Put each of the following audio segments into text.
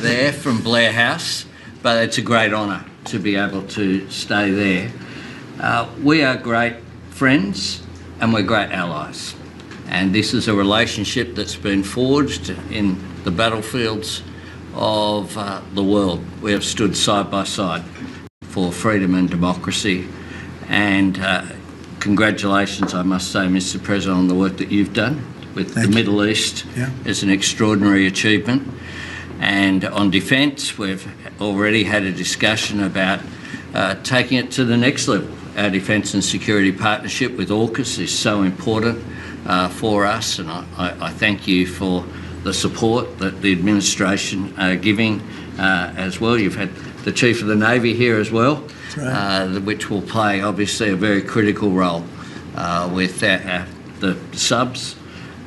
there from Blair House, but it's a great honour to be able to stay there. We are great friends and we're great allies, and this is a relationship that's been forged in the battlefields of the world. We have stood side by side for freedom and democracy, and congratulations, I must say, Mr. President, on the work that you've done with the Middle East. It's an extraordinary achievement. And on defence, we've already had a discussion about taking it to the next level. Our defence and security partnership with AUKUS is so important for us, and I thank you for the support that the administration are giving as well. You've had the Chief of the Navy here as well, which will play obviously a very critical role with the subs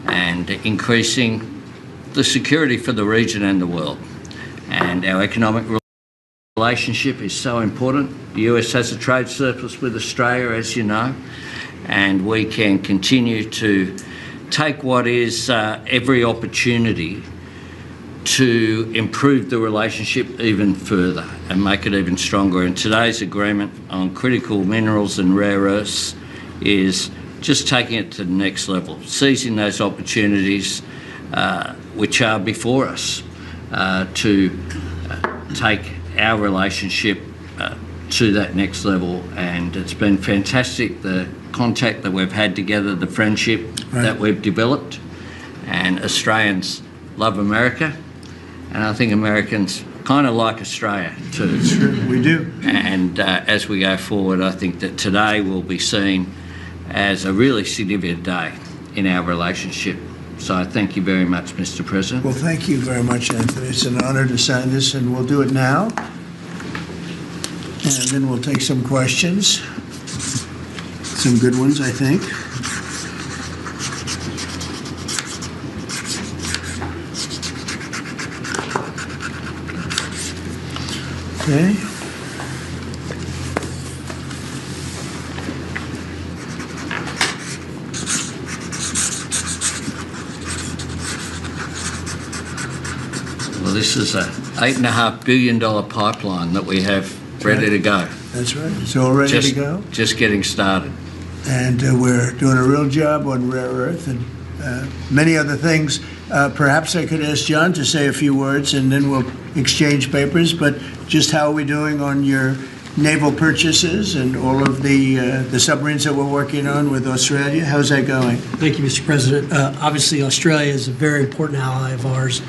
and increasing the security for the region and the world. And our economic relationship is so important. The US has a trade surplus with Australia, as you know, and we can continue to take what is every opportunity to improve the relationship even further and make it even stronger. And today's agreement on critical minerals and rare earths is just taking it to the next level, seizing those opportunities which are before us to take our relationship to that next level. And it's been fantastic, the contact that we've had together, the friendship that we've developed. And Australians love America, and I think Americans kind of like Australia too. Sure, we do. And as we go forward, I think that today will be seen as a really significant day in our relationship. So I thank you very much, Mr. President. Well, thank you very much, Anthony. It's an honor to sign this, and we'll do it now. And then we'll take some questions. Some good ones, I think. Okay. Well, this is a $8.5 billion pipeline that we have ready to go. That's right. It's all ready to go. Just getting started. And we're doing a real job on rare earth and many other things. Perhaps I could ask John to say a few words, and then we'll exchange papers. But just how are we doing on your naval purchases and all of the submarines that we're working on with Australia? How's that going? Thank you, Mr. President. Obviously, Australia is a very important ally of ours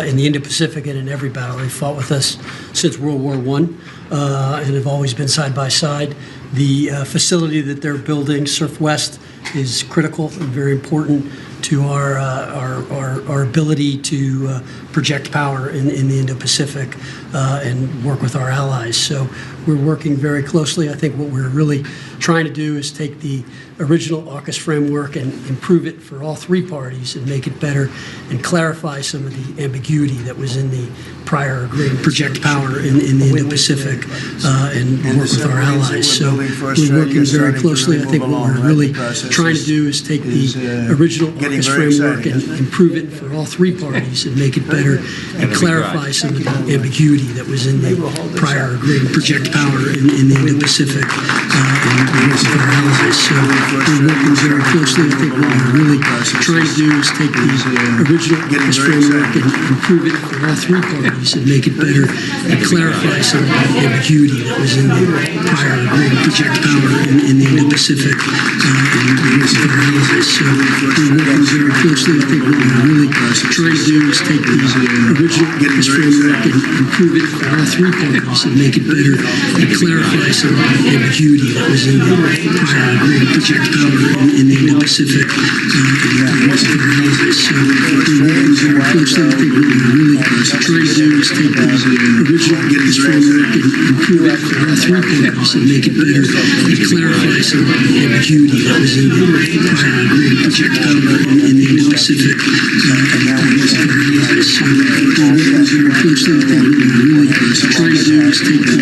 in the Indo-Pacific and in every battle. They've fought with us since World War I and have always been side by side. The facility that they're building, Surf West, is critical and very important to our ability to project power in the Indo-Pacific and work with our allies. So we're working very closely. I think what we're really trying to do is take the original AUKUS framework and improve it for all three parties and make it better and clarify some of the ambiguity that was in the prior agreement. Project power in the Indo-Pacific and work with our allies. So we're working very closely. I think what we're really trying to do is take the original AUKUS framework and improve it for all three parties and make it better and clarify some of the ambiguity that was in the prior agreement. Project power in the Indo-Pacific and work with our allies. So we're working very closely. I think what we're really trying to do is take the original AUKUS framework and improve it for all three parties and make it better and clarify some of the ambiguity that was in the prior agreement. Project power in the Indo-Pacific and work with our allies. So we're working very closely. I think what we're really trying to do is take the original AUKUS framework and improve it for all three parties and make it better and clarify some of the ambiguity that was in the prior agreement. Project power in the Indo-Pacific and work with our allies. So we're working very closely. I think what we're really trying to do is take the original AUKUS framework and improve it for all three parties and make it better and clarify some of the ambiguity that was in the prior agreement. Project power in the Indo-Pacific and work with our allies. So we're working very closely. I think what we're really trying to do is take the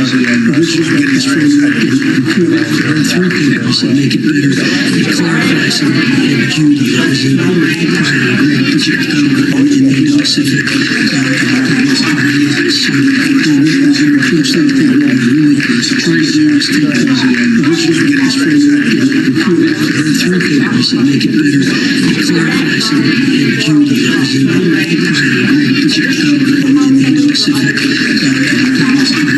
original AUKUS framework and improve it for all three parties and make it better and clarify some of the ambiguity that was in the prior agreement. Project power in the Indo-Pacific and work with our allies. make it better, clarify some ambiguity that was in the agreement, put your power in the Indo-Pacific security rules,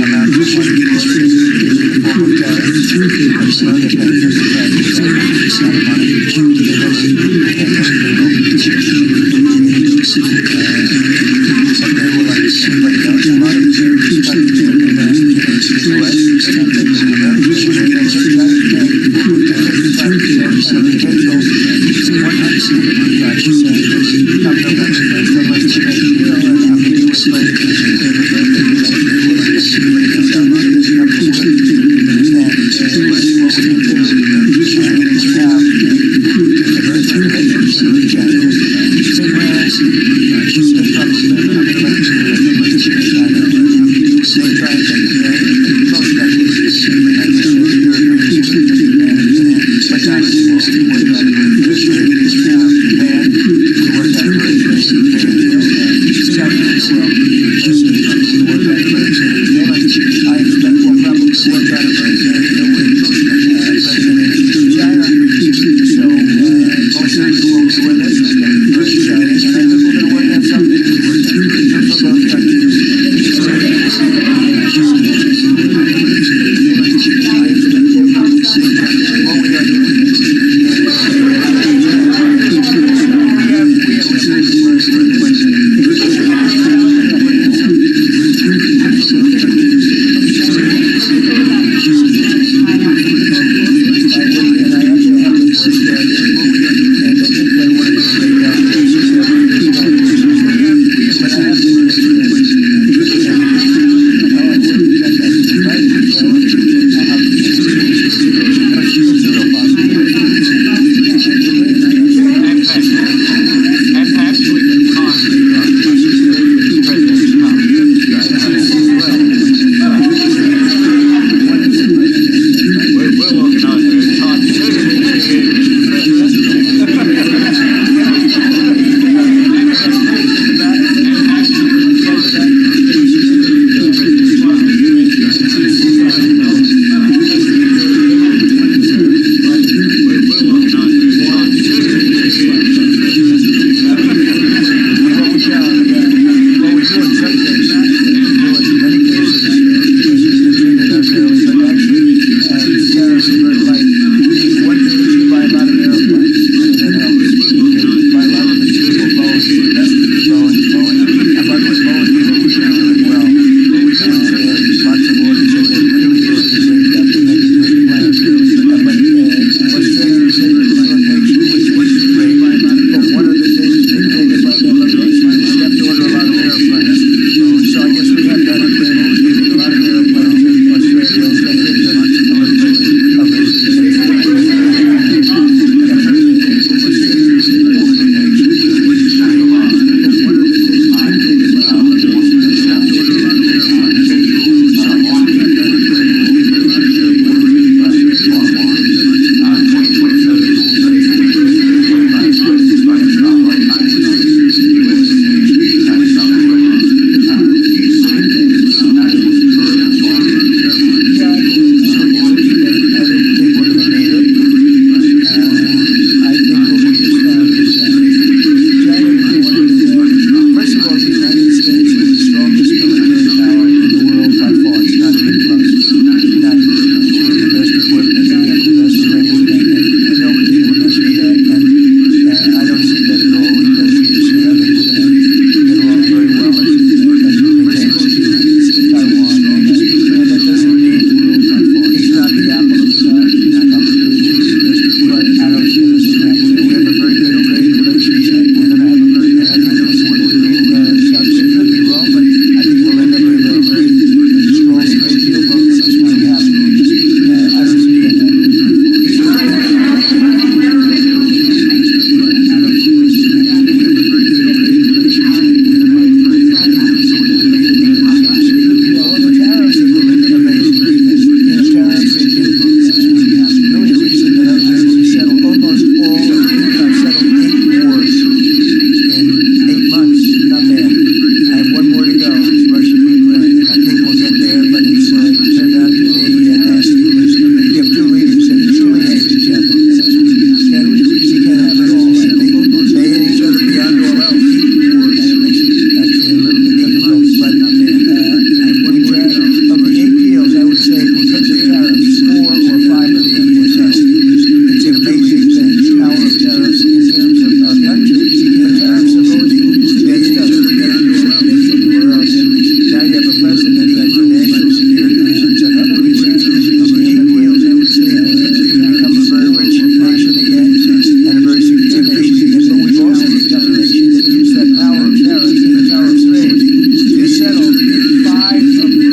we wish to get us further through papers so make it better, clarify some ambiguity that was in the agreement, put your power in the Indo-Pacific it makes it actually a little bit difficult. But of the 8 deals, I would say because of tariffs, 4 or 5 of them were settled. It's an amazing thing, the power of tariffs in terms of our country. The tariffs have always been used against us. We never use it against anywhere else. And now you have a president that for national security reasons and other reasons uses him and will become a very rich nation again and a very secure nation again. But we've also become a nation that used that power of tariffs and the power of trade to settle 5 of the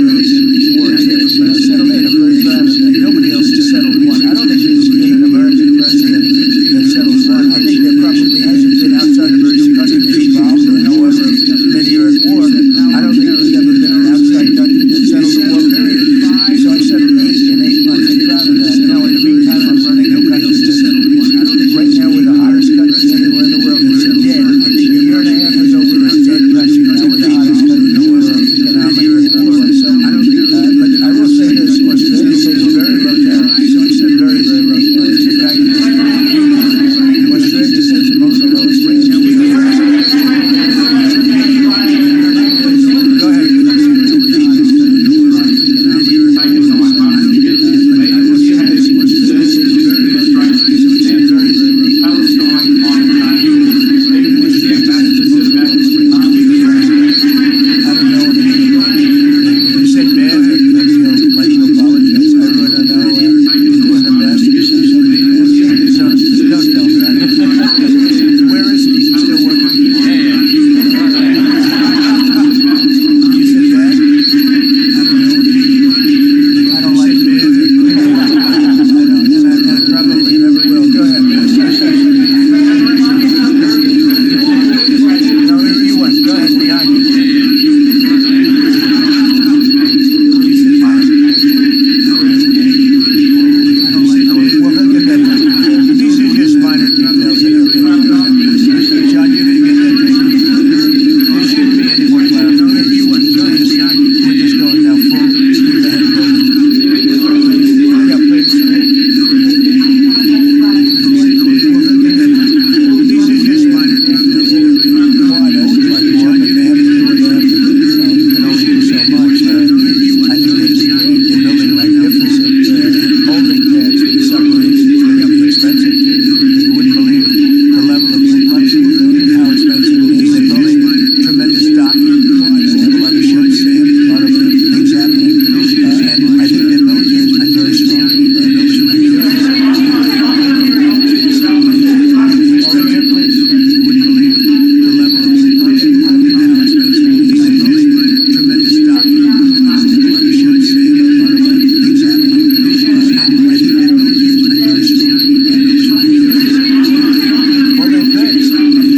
war cases. Settled 8. I'm very proud of that. Nobody else has settled 1. I don't think there's been an American president that settled 1. I think there probably hasn't been outside of very countries involved, or however many are at war. I don't think there's ever been an outside country that settled a war, period. So I settled 8 in 8 months. I'm proud of that. Now, in the meantime, I'm running a country that settled 1. I don't think right now we're the hottest country anywhere in the world. We're dead. I think a year and a half ago we were a dead country. Now we're the hottest country in the world economically and otherwise. So, but I will say this: Australia pays very low tariffs. So I said very, very low tariffs. In fact, Australia pays among the lowest rates. Go ahead. You said bad things, maybe you'll like to apologize. I really don't know what the masters or something. Don't tell me that. Where is he? He's still working? You said bad? I don't like bad. And I probably never will. Go ahead. No, you went. Go ahead, behind you. Well, he'll get that taken. These are just minor details. John, you're going to get that taken. There shouldn't be any more clarification. We're just going now full speed ahead. Yeah, please. Well, he'll get that taken. These are just minor details. Well, I'd always like more, but they have to do what they have to do. You can only do so much. I think they'd be great. They're building magnificent holding pads for the submarines. It's going to be expensive too. You wouldn't believe the level of complexity and how expensive it is. They're building tremendous docking. They have a lot of ships, a lot of things happening. And I think their military has been very strong. They're building magnificent. Over here, please. You wouldn't believe the level of complexity and how expensive it is. They're building tremendous docking. They have a lot of ships, a lot of things happening. I think their military has been very strong. Well, they could.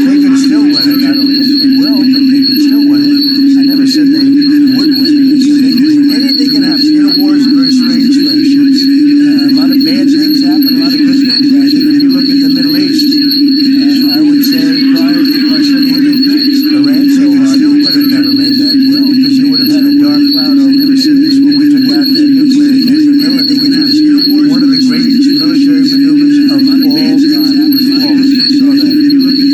They could still win it. I don't think they will, but they could still win it. I never said they would win it. I said they could win. Anything can happen. You know, war is a very strange thing. A lot of bad things happen, a lot of good things happen. If you look at the Middle East, I would say prior to Russia, Iran so hard, you would have never made that deal because you would have had a dark cloud over the cities when we took out their nuclear capability, which was one of the greatest military maneuvers of all time. Was flawless. You saw that.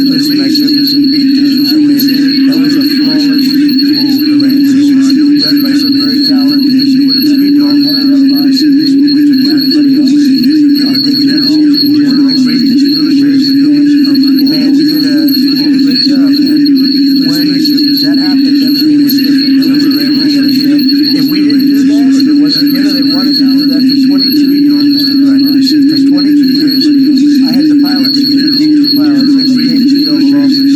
Those magnificent B-2s. I mean, that was a flawless move. Iran was done by some very talented people headed up by cities when we took out anybody else. The generals and general greatness military maneuvers. Man, we did a great job. And when that happened, everything was different. And we were able to get a deal. If we didn't do that, if it wasn't, they wanted to do that for 22 years, Mr. Gardner. They said for 22 years, I had the pilots here, the 2 pilots, and they came to the Oval Office.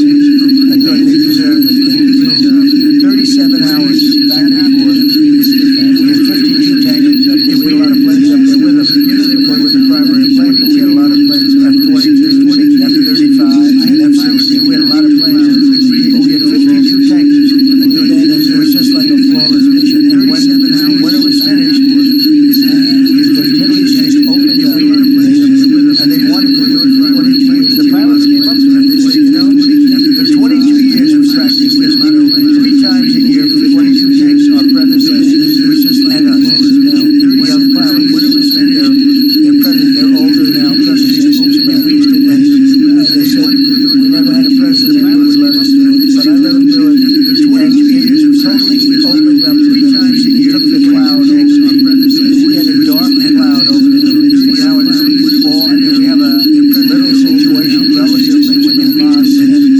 I thought they deserved it. They flew 37 hours back and forth. We had 52 tankers up there. We had a lot of planes up there with us. They were the primary plane, but we had a lot of planes, F-22s, F-35s, F-16. We had a lot of planes. But we had 52 tankers. And it was just like a flawless mission. And when it was finished, the Middle East just opened up. And they wanted to do it for 22 years. The pilots came up to me. They said, you know, for 22 years we practiced this. 3 times a year for 22 years, our predecessors and us. Now, young pilots, when it was finished, they're older now, predecessors, and they said, We never had a president who would let us do it, but I let him do it. And it is totally opened up to the Middle East. He took the cloud over our predecessors. We had a dark cloud over the Middle East. And now it's all, I mean, we have a little situation relatively with Hamas, and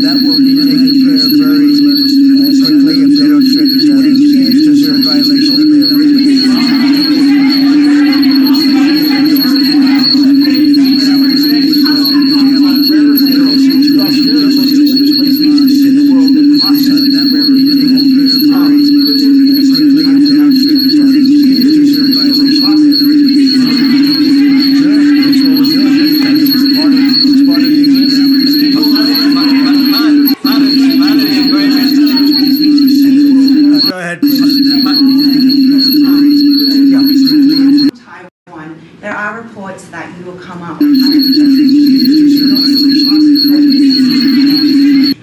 that will be taken care of very quickly if they don't straighten it out, because they're in violation of their agreement. Go ahead, please. Taiwan, there are reports that you will come up for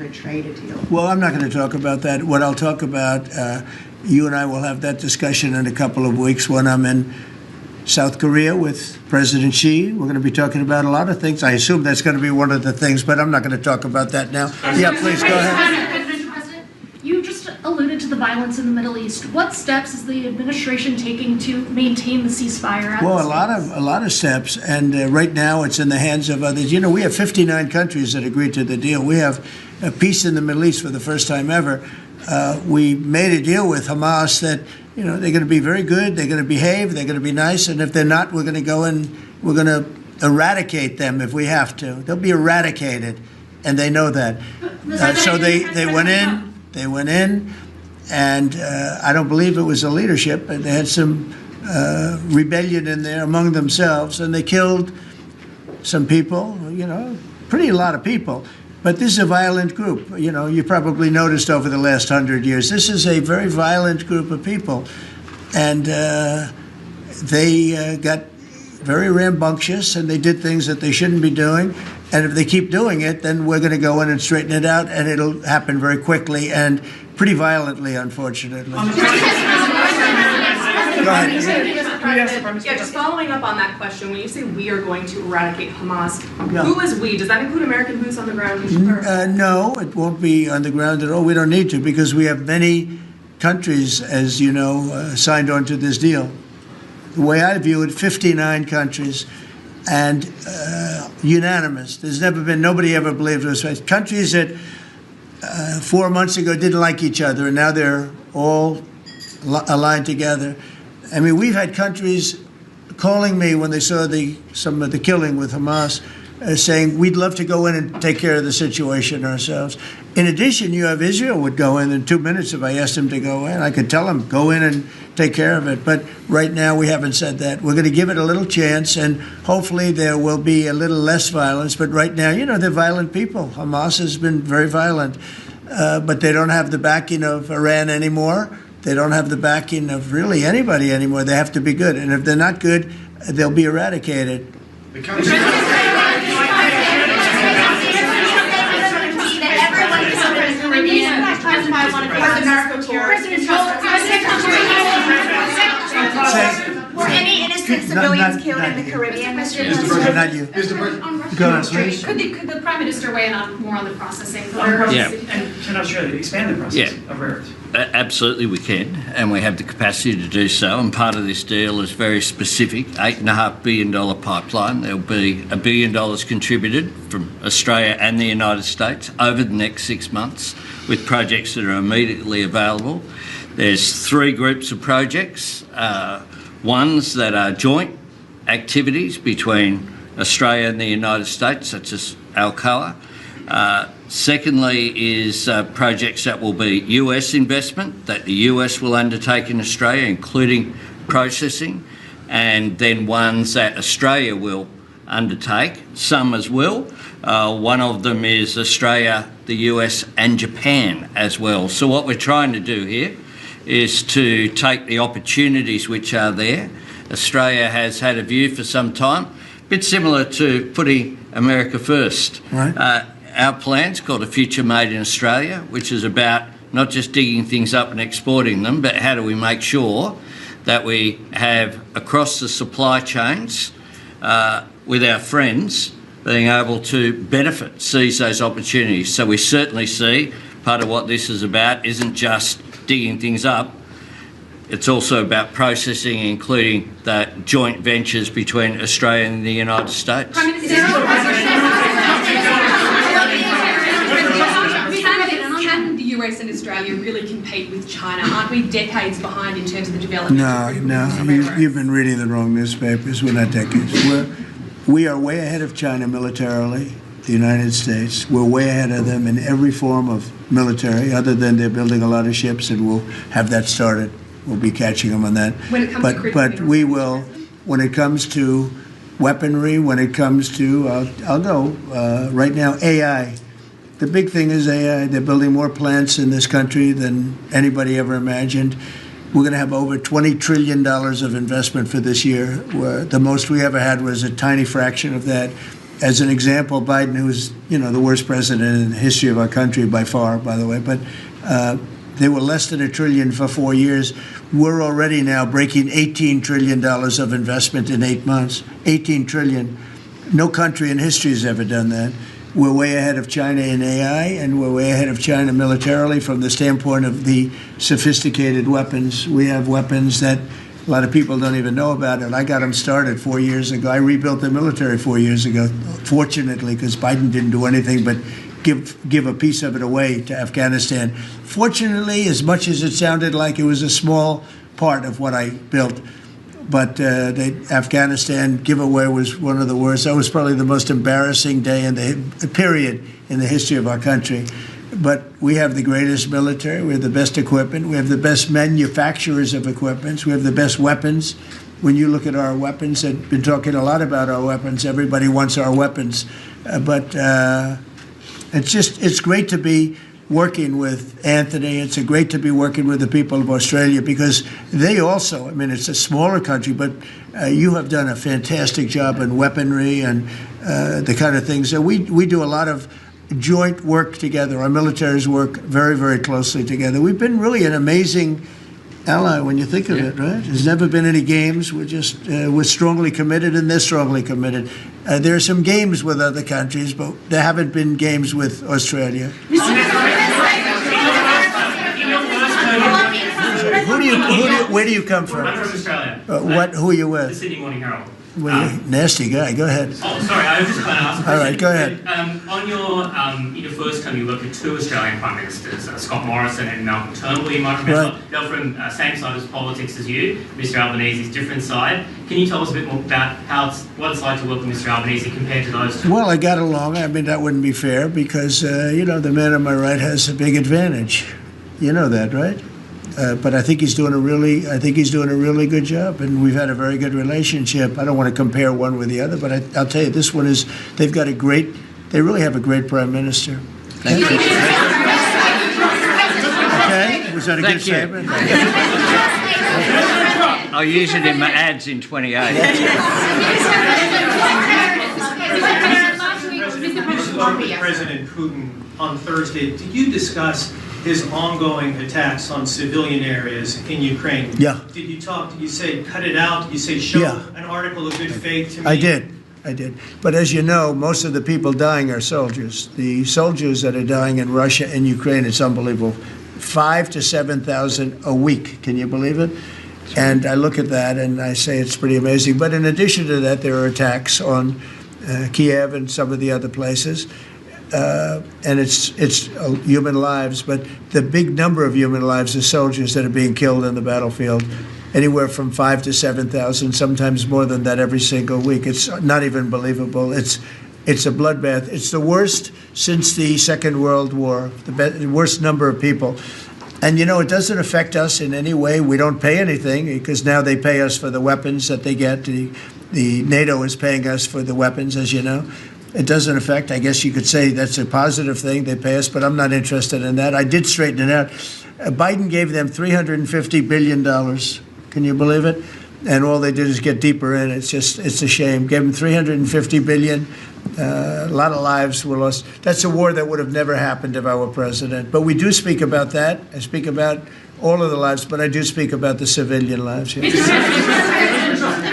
a trade deal. Well, I'm not going to talk about that. What I'll talk about, you and I will have that discussion in a couple of weeks when I'm in South Korea with President Xi. We're going to be talking about a lot of things. I assume that's going to be one of the things, but I'm not going to talk about that now. Yeah, please go ahead. President, you just alluded to the violence in the Middle East. What steps is the administration taking to maintain the ceasefire? Well, a lot of steps, and right now it's in the hands of others. You know, we have 59 countries that agreed to the deal. We have a peace in the Middle East for the first time ever. We made a deal with Hamas that, you know, they're going to be very good, they're going to behave, they're going to be nice, and if they're not, we're going to go and we're going to eradicate them if we have to. They'll be eradicated, and they know that. So they went in, and I don't believe it was the leadership, but they had some rebellion in there among themselves, and they killed some people, you know, a lot of people. But this is a violent group. You know, you probably noticed over the last 100 years, this is a very violent group of people. And they got very rambunctious, and they did things that they shouldn't be doing. And if they keep doing it, then we're going to go in and straighten it out, and it'll happen very quickly and pretty violently, unfortunately. Go ahead. Yeah, just following up on that question, when you say we are going to eradicate Hamas, Yeah. who is we? Does that include American boots on the ground? No, it won't be on the ground at all. We don't need to, because we have many countries, as you know, signed on to this deal. The way I view it, 59 countries, and unanimous. There's never been, nobody ever believed it was right. Countries that 4 months ago didn't like each other, and now they're all aligned together. I mean, we've had countries calling me when they saw some of the killing with Hamas, saying, we'd love to go in and take care of the situation ourselves. In addition, you have Israel would go in 2 minutes if I asked him to go in. I could tell him, go in and take care of it. But right now, we haven't said that. We're going to give it a little chance, and hopefully there will be a little less violence. But right now, you know, they're violent people. Hamas has been very violent. But they don't have the backing of Iran anymore. They don't have the backing of really anybody anymore. They have to be good. And if they're not good, they'll be eradicated. Were any innocent civilians killed in the Caribbean, Mr. President? Not you. Go on, please. Could the Prime Minister weigh in on more on the processing? Yeah. And can Australia expand the process of rare earths? Absolutely we can, and we have the capacity to do so, and part of this deal is very specific, $8.5 billion pipeline. There'll be $1 billion contributed from Australia and the United States over the next 6 months with projects that are immediately available. There's 3 groups of projects, ones that are joint activities between Australia and the United States, such as Alcoa. Secondly is projects that will be US investment that the US will undertake in Australia, including processing, and then ones that Australia will undertake, some as well. One of them is Australia, the US and Japan as well. So what we're trying to do here is to take the opportunities which are there. Australia has had a view for some time, a bit similar to putting America first. Right. Our plan's called A Future Made in Australia, which is about not just digging things up and exporting them, but how do we make sure that we have across the supply chains with our friends being able to seize those opportunities. So we certainly see part of what this is about isn't just digging things up, it's also about processing, including the joint ventures between Australia and the United States. Prime Minister, can the US and Australia really compete with China? Aren't we decades behind in terms of the development? You've been reading the wrong newspapers. We're not decades. We are way ahead of China militarily, the United States. We're way ahead of them in every form of military, other than they're building a lot of ships, and we'll have that started. We'll be catching them on that. When it comes to but we will, when it comes to weaponry, when it comes to, I'll go, right now, AI. The big thing is AI. They're building more plants in this country than anybody ever imagined. We're going to have over $20 trillion of investment for this year. The most we ever had was a tiny fraction of that. As an example, Biden, who's the worst president in the history of our country by far, by the way, but they were less than $1 trillion for 4 years. We're already now breaking $18 trillion of investment in 8 months. $18 trillion. No country in history has ever done that. We're way ahead of China in AI, and we're way ahead of China militarily from the standpoint of the sophisticated weapons. We have weapons that a lot of people don't even know about it. I got them started 4 years ago. I rebuilt the military 4 years ago, fortunately, because Biden didn't do anything but give a piece of it away to Afghanistan. Fortunately, as much as it sounded like it was a small part of what I built, but the Afghanistan giveaway was one of the worst. That was probably the most embarrassing day in the period in the history of our country. But we have the greatest military. We have the best equipment. We have the best manufacturers of equipment. We have the best weapons. When you look at our weapons, I've been talking a lot about our weapons. Everybody wants our weapons. But it's great to be working with Anthony. It's great to be working with the people of Australia, because they also, it's a smaller country, but you have done a fantastic job in weaponry and the kind of things. So we do a lot of joint work together. Our militaries work very, very closely together. We've been really an amazing ally when you think of it, right? There's never been any games. We're strongly committed, and they're strongly committed. There are some games with other countries, but there haven't been games with Australia. Where do you come from? I'm from Australia. Who are you The with? Sydney Morning Herald. Nasty guy. Go ahead. Oh, sorry, I was just going to ask a question. All right, go ahead. On your first term, you worked with 2 Australian Prime Ministers, Scott Morrison and Malcolm Turnbull, you might remember. Right. They're from same side of politics as you. Mr Albanese's different side. Can you tell us a bit more about what it's like to work with Mr Albanese compared to those 2? Well, I got along. That wouldn't be fair, because, the man on my right has a big advantage. You know that, right? But I think he's doing a really good job, and we've had a very good relationship. I don't want to compare one with the other, but I'll tell you, this one is. They really have a great prime minister. Thank you. Okay, was that a good statement? I'll use it in my ads in 28. President Putin on Thursday, did you discuss his ongoing attacks on civilian areas in Ukraine? Yeah. Did you say cut it out? Did you say show an article of good faith to me? I did. But as you know, most of the people dying are soldiers. The soldiers that are dying in Russia and Ukraine, it's unbelievable. 5,000 to 7,000 a week. Can you believe it? And I look at that and I say it's pretty amazing. But in addition to that, there are attacks on Kiev and some of the other places. And it's human lives, but the big number of human lives are soldiers that are being killed in the battlefield, anywhere from 5,000 to 7,000, sometimes more than that every single week. It's not even believable. It's a bloodbath. It's the worst since the Second World War, the worst number of people. And, it doesn't affect us in any way. We don't pay anything, because now they pay us for the weapons that they get. The NATO is paying us for the weapons, as you know. It doesn't affect. I guess you could say that's a positive thing. They pay us, but I'm not interested in that. I did straighten it out. Biden gave them $350 billion. Can you believe it? And all they did is get deeper in. It's a shame. Gave them $350 billion. A lot of lives were lost. That's a war that would have never happened if I were president. But we do speak about that. I speak about all of the lives, but I do speak about the civilian lives. Yeah. The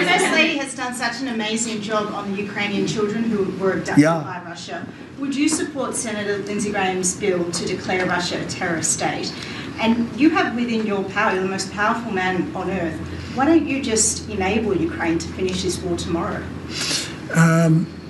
First Lady has done such an amazing job on the Ukrainian children who were abducted by Russia. Would you support Senator Lindsey Graham's bill to declare Russia a terrorist state? And you have within your power, you're the most powerful man on earth. Why don't you just enable Ukraine to finish this war tomorrow?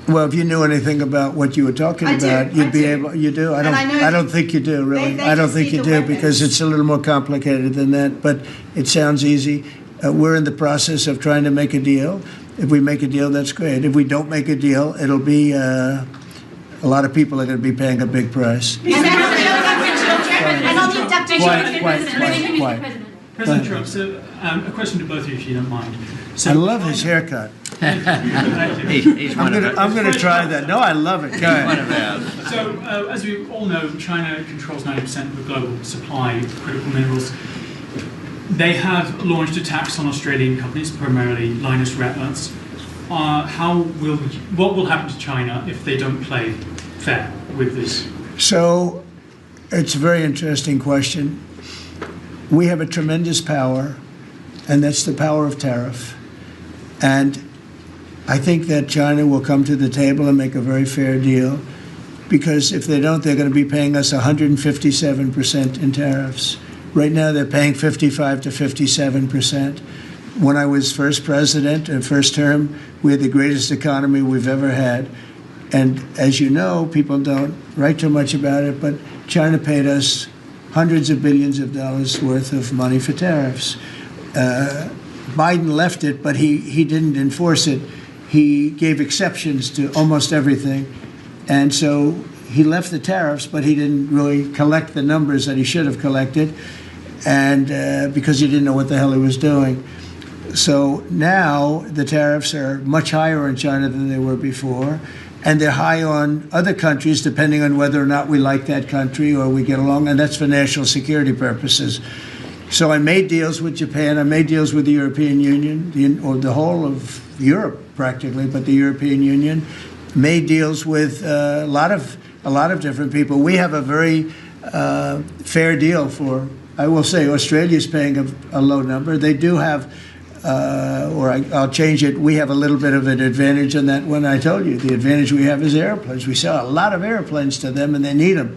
Well, if you knew anything about what you were talking about, you'd be able. You do. I don't think you do, really. I don't think you do because it's a little more complicated than that. But it sounds easy. We're in the process of trying to make a deal. If we make a deal, that's great. If we don't make a deal, it'll be a lot of people are going to be paying a big price. President Trump, so a question to both of you, if you don't mind. So I love his haircut. I'm going to try that. No, I love it. Go ahead. So, as we all know, China controls 90% of the global supply of critical minerals. They have launched attacks on Australian companies, primarily Lynas Rare Earths. What will happen to China if they don't play fair with this? So, it's a very interesting question. We have a tremendous power, and that's the power of tariff. And I think that China will come to the table and make a very fair deal, because if they don't, they're going to be paying us 157% in tariffs. Right now, they're paying 55 to 57%. When I was first president, first term, we had the greatest economy we've ever had. And as you know, people don't write too much about it, but China paid us hundreds of billions of dollars worth of money for tariffs. Biden left it, but he didn't enforce it. He gave exceptions to almost everything. And so he left the tariffs, but he didn't really collect the numbers that he should have collected, and because he didn't know what the hell he was doing. So now the tariffs are much higher in China than they were before, and they're high on other countries, depending on whether or not we like that country or we get along, and that's for national security purposes. So I made deals with Japan, I made deals with the European Union, or the whole of Europe practically, but the European Union, made deals with a lot of different people. We have a very fair deal for, I will say, Australia's paying a low number. They do have, I'll change it, we have a little bit of an advantage on that one. I told you, the advantage we have is airplanes. We sell a lot of airplanes to them, and they need them.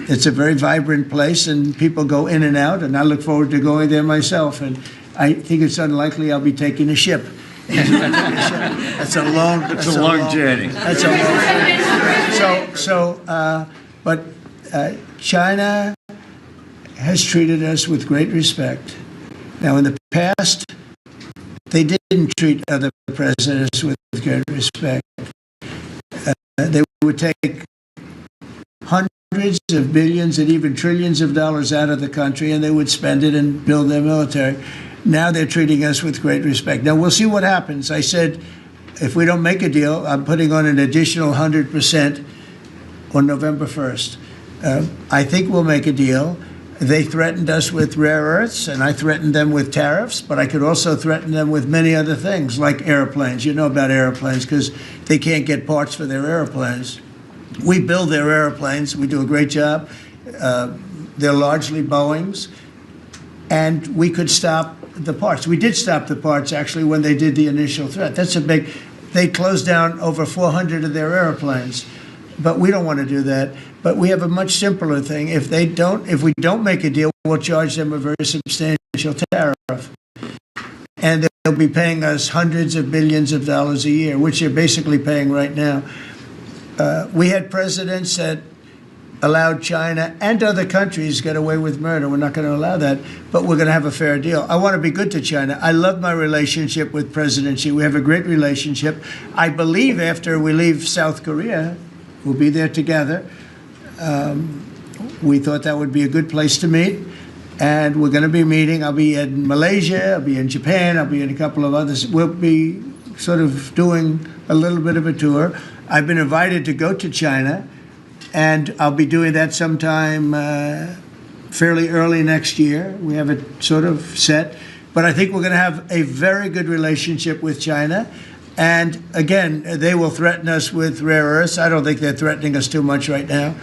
It's a very vibrant place, and people go in and out, and I look forward to going there myself. And I think it's unlikely I'll be taking a ship. That's a long journey. That's a long. But China has treated us with great respect. Now, in the past, they didn't treat other presidents with great respect. They would take hundreds of billions and even trillions of dollars out of the country, and they would spend it and build their military. Now they're treating us with great respect. Now, we'll see what happens. I said, if we don't make a deal, I'm putting on an additional 100% on November 1st. I think we'll make a deal. They threatened us with rare earths, and I threatened them with tariffs, but I could also threaten them with many other things, like airplanes. You know about airplanes, because they can't get parts for their airplanes. We build their airplanes. We do a great job. They're largely Boeings, and we could stop the parts. We did stop the parts, actually, when they did the initial threat. That's a big... They closed down over 400 of their airplanes, but we don't want to do that. But we have a much simpler thing. If we don't make a deal, we'll charge them a very substantial tariff. And they'll be paying us hundreds of billions of dollars a year, which they're basically paying right now. We had presidents that allowed China and other countries get away with murder. We're not going to allow that, but we're going to have a fair deal. I want to be good to China. I love my relationship with President Xi. We have a great relationship. I believe after we leave South Korea, we'll be there together. We thought that would be a good place to meet, and we're going to be meeting. I'll be in Malaysia, I'll be in Japan, I'll be in a couple of others. We'll be sort of doing a little bit of a tour. I've been invited to go to China, and I'll be doing that sometime fairly early next year. We have it sort of set. But I think we're going to have a very good relationship with China. And again, they will threaten us with rare earths. I don't think they're threatening us too much right now.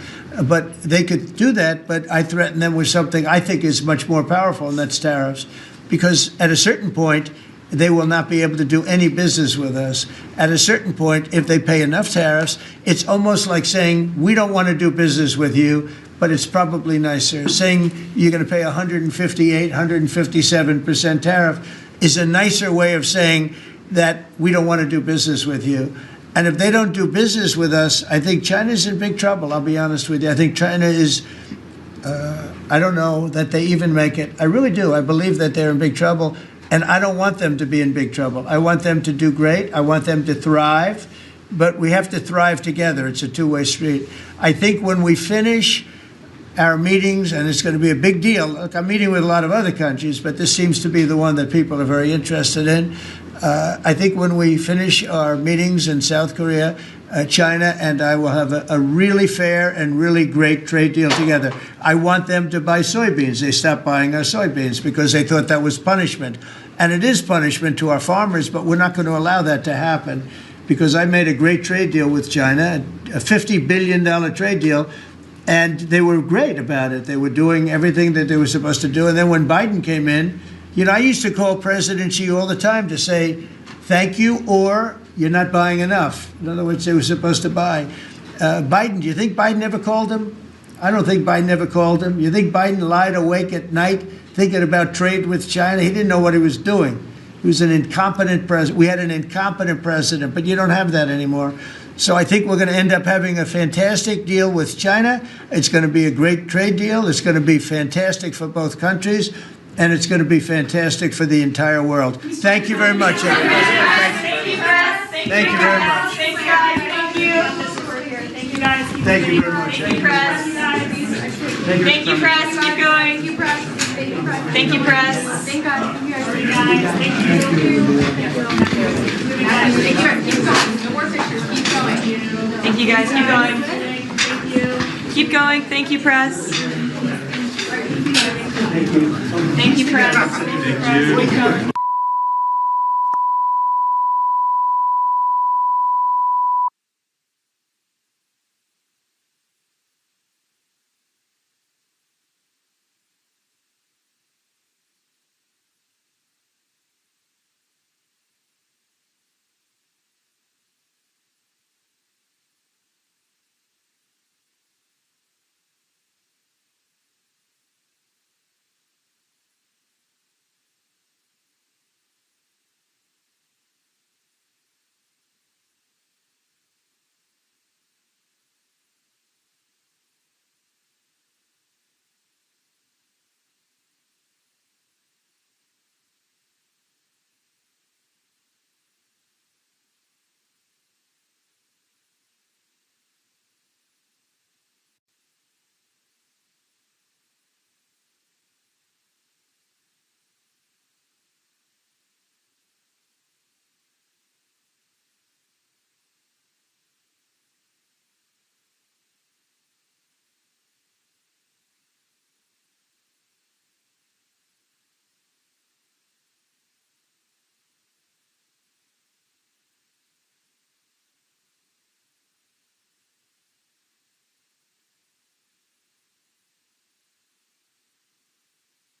But they could do that, but I threaten them with something I think is much more powerful, and that's tariffs. Because at a certain point, they will not be able to do any business with us. At a certain point, if they pay enough tariffs, it's almost like saying, we don't want to do business with you, but it's probably nicer. Saying you're going to pay 158, 157% tariff is a nicer way of saying that we don't want to do business with you. And if they don't do business with us, I think China's in big trouble, I'll be honest with you. I think China is, I don't know that they even make it. I really do. I believe that they're in big trouble. And I don't want them to be in big trouble. I want them to do great. I want them to thrive. But we have to thrive together. It's a two-way street. I think when we finish our meetings, and it's going to be a big deal. Look, I'm meeting with a lot of other countries, but this seems to be the one that people are very interested in. I think when we finish our meetings in South Korea, China and I will have a really fair and really great trade deal together. I want them to buy soybeans. They stopped buying our soybeans because they thought that was punishment. And it is punishment to our farmers, but we're not going to allow that to happen because I made a great trade deal with China, a $50 billion trade deal, and they were great about it. They were doing everything that they were supposed to do. And then when Biden came in, I used to call President Xi all the time to say, thank you, or you're not buying enough. In other words, they were supposed to buy. Biden, do you think Biden ever called him? I don't think Biden ever called him. You think Biden lied awake at night thinking about trade with China? He didn't know what he was doing. He was an incompetent president. We had an incompetent president, but you don't have that anymore. So I think we're going to end up having a fantastic deal with China. It's going to be a great trade deal. It's going to be fantastic for both countries. And it's going to be fantastic for the entire world. Thank you very much, everybody. Thank you, guys. Thank you very much. Thank you, guys. Thank you. Thank you, guys. Thank you very much. Thank you, press. Thank you, press. Keep going. Thank you, press. Thank you, press. Thank you, guys. Thank you. Keep going. No more pictures. Keep going. Thank you, guys. Keep going. Thank you. Keep going. Thank you, press. Thank you, press.